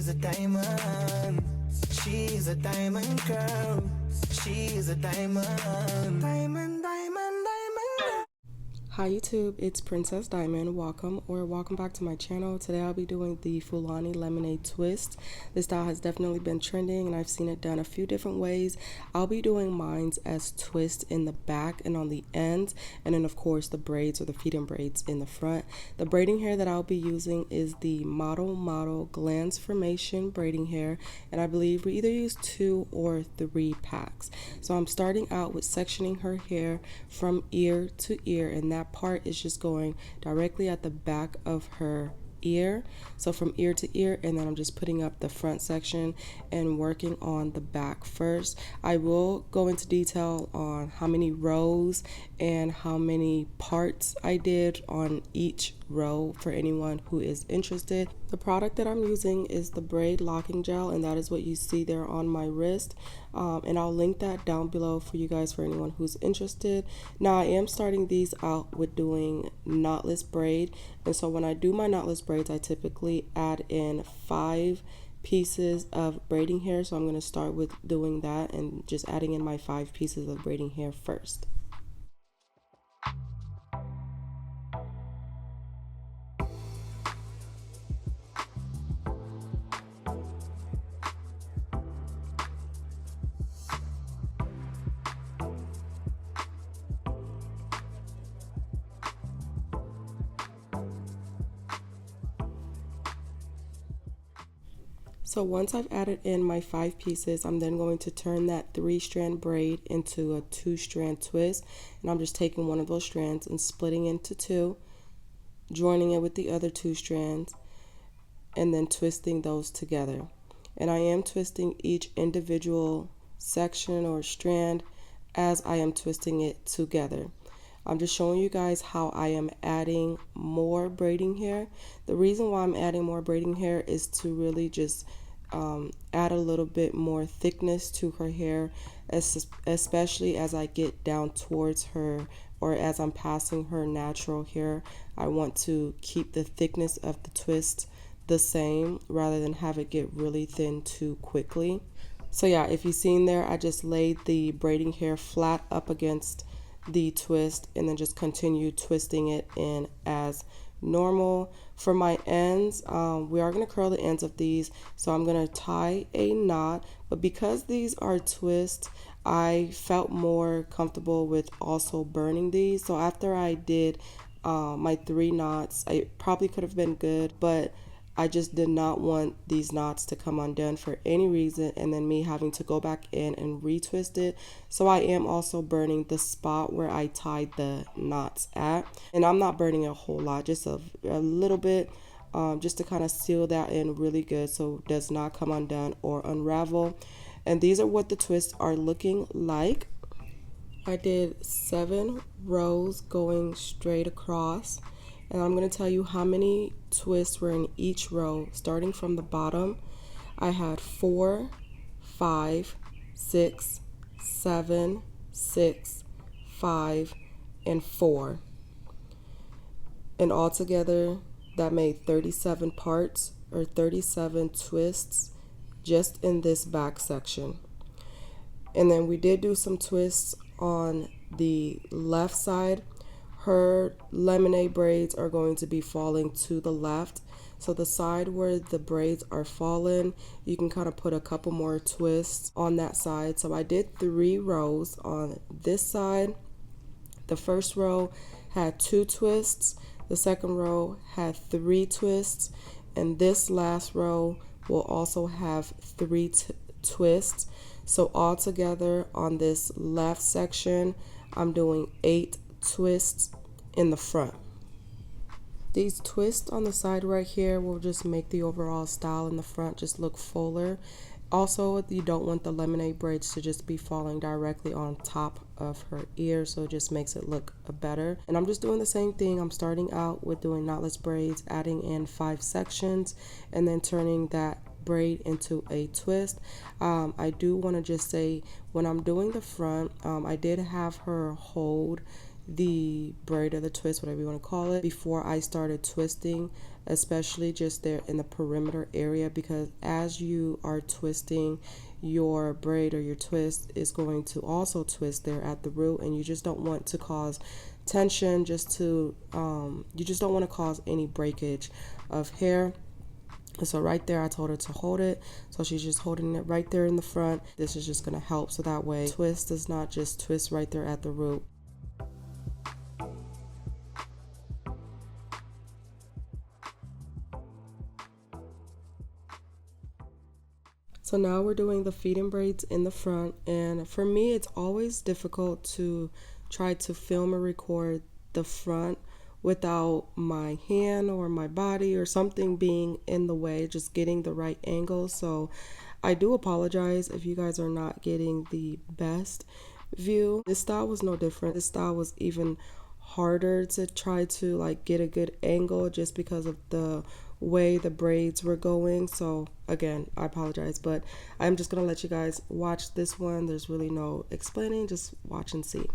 She's a diamond. She's a diamond girl. She's a diamond. Diamond, diamond, diamond. Hi YouTube, it's Princess Diamond. Welcome back to my channel. Today I'll be doing the Fulani lemonade twist. This style has definitely been trending and I've seen it done a few different ways. I'll be doing mines as twists in the back and on the ends, and then of course the braids or the feed-in braids in the front. The braiding hair that I'll be using is the Model Glans Formation braiding hair, and I believe we either use 2 or 3 packs. So I'm starting out with sectioning her hair from ear to ear, and that part is just going directly at the back of her ear, so from ear to ear, and then I'm just putting up the front section and working on the back first. I will go into detail on how many rows and how many parts I did on each row for anyone who is interested. The product that I'm using is the braid locking gel, and that is what you see there on my wrist, and I'll link that down below for you guys for anyone who's interested. Now I am starting these out with doing knotless braid, and so when I do my knotless braids I typically add in 5 pieces of braiding hair. So I'm going to start with doing that and just adding in my 5 pieces of braiding hair first. So once I've added in my 5 pieces, I'm then going to turn that 3-strand braid into a 2-strand twist, and I'm just taking one of those strands and splitting into 2, joining it with the other 2 strands, and then twisting those together. And I am twisting each individual section or strand as I am twisting it together. I'm just showing you guys how I am adding more braiding hair. The reason why I'm adding more braiding hair is to really just add a little bit more thickness to her hair, especially as I get down towards her, or as I'm passing her natural hair. I want to keep the thickness of the twist the same rather than have it get really thin too quickly. So yeah, if you've seen there, I just laid the braiding hair flat up against the twist and then just continue twisting it in as normal. For my ends, we are going to curl the ends of these, so I'm going to tie a knot, but because these are twists, I felt more comfortable with also burning these. So after I did my 3 knots, I probably could have been good, but I just did not want these knots to come undone for any reason and then me having to go back in and retwist it. So I am also burning the spot where I tied the knots at. And I'm not burning a whole lot, just a little bit, just to kind of seal that in really good so it does not come undone or unravel. And these are what the twists are looking like. I did 7 rows going straight across. And I'm going to tell you how many twists were in each row. Starting from the bottom, I had 4, 5, 6, 7, 6, 5, and 4. And altogether, that made 37 parts or 37 twists just in this back section. And then we did do some twists on the left side. Her lemonade braids are going to be falling to the left. So the side where the braids are falling, you can kind of put a couple more twists on that side. So I did 3 rows on this side. The first row had 2 twists. The second row had 3 twists. And this last row will also have 3 twists. So all together on this left section, I'm doing 8 twists in the front. These twists on the side right here will just make the overall style in the front just look fuller. Also, you don't want the lemonade braids to just be falling directly on top of her ear, so it just makes it look better. And I'm just doing the same thing. I'm starting out with doing knotless braids, adding in 5 sections, and then turning that braid into a twist. I do want to just say, when I'm doing the front, I did have her hold the braid or the twist, whatever you want to call it, before I started twisting especially just there in the perimeter area, because as you are twisting your braid or your twist is going to also twist there at the root, and you just don't want to cause tension, just to you just don't want to cause any breakage of hair. And so right there I told her to hold it, so she's just holding it right there in the front. This is just going to help, so that way twist does not just twist right there at the root. So now we're doing the feeding braids in the front, and for me it's always difficult to try to film or record the front without my hand or my body or something being in the way, just getting the right angle. So I do apologize if you guys are not getting the best view. This style was no different. This style was even harder to try to like get a good angle just because of the way the braids were going. So again, I apologize, but I'm just gonna let you guys watch this one. There's really no explaining, just watch and see.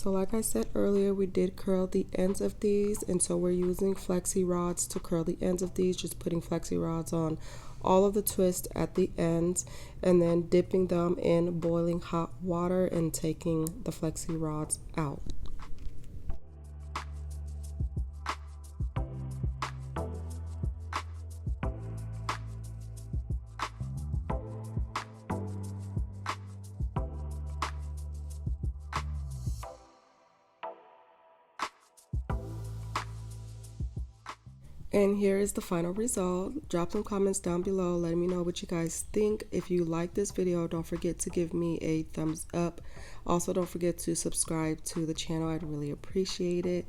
So like I said earlier, we did curl the ends of these, and so we're using flexi rods to curl the ends of these, just putting flexi rods on all of the twists at the ends and then dipping them in boiling hot water and taking the flexi rods out. And here is the final result. Drop some comments down below. Let me know what you guys think. If you like this video, don't forget to give me a thumbs up. Also, don't forget to subscribe to the channel. I'd really appreciate it.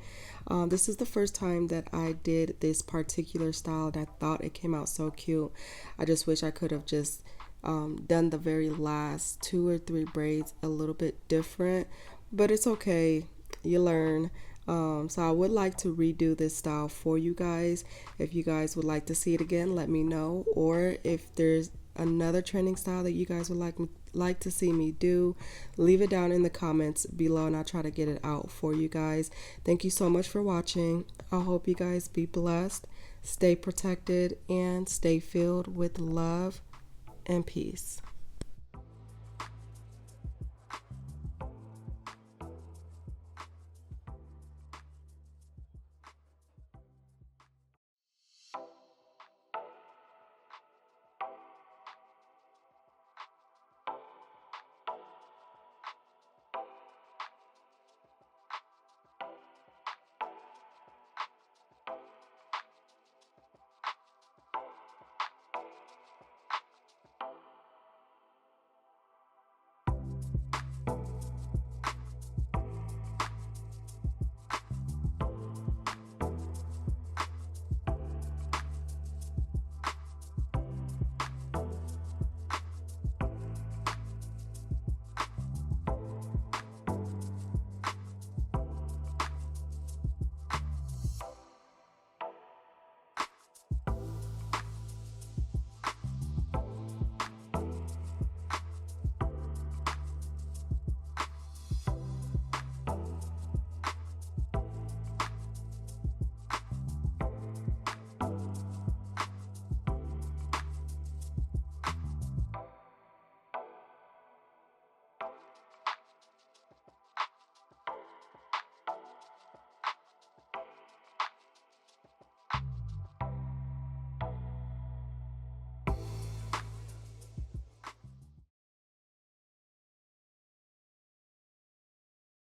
This is the first time that I did this particular style, and I thought it came out so cute. I just wish I could have just done the very last 2 or 3 braids a little bit different, but it's okay. You learn. So I would like to redo this style for you guys. If you guys would like to see it again, let me know. Or if there's another trending style that you guys would like to see me do, leave it down in the comments below and I'll try to get it out for you guys. Thank you so much for watching. I hope you guys be blessed, stay protected, and stay filled with love and peace.